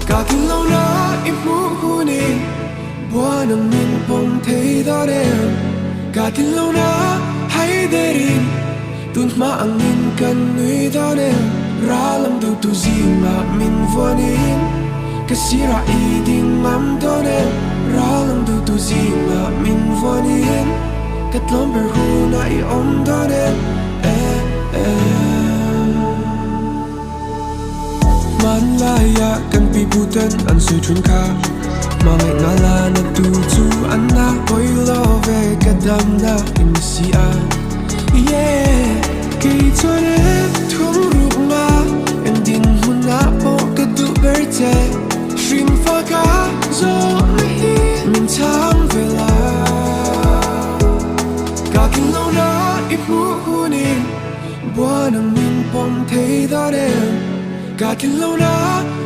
cả kinh lâu na im mu huni bua nang min pom thấy đó đêm cả kinh lâu na hay derin tunt ma ang min kan nui đó đêm ra lam du tu zi ma min vonin kasira iding mam đó đêm ra lam du tu zi ma min vonin kat lomber hu na I om đó đêm man laya kan pibutan an sui chun ka mangai ngala na tu chu anna boy love kadam na insia yeah ki chore thum rup nga en din huna po kadu berte shrim fa ka zo hi min tham vela ka kin lo na ipu huni bua nang min pom thấy đó đêm cả kinh lâu na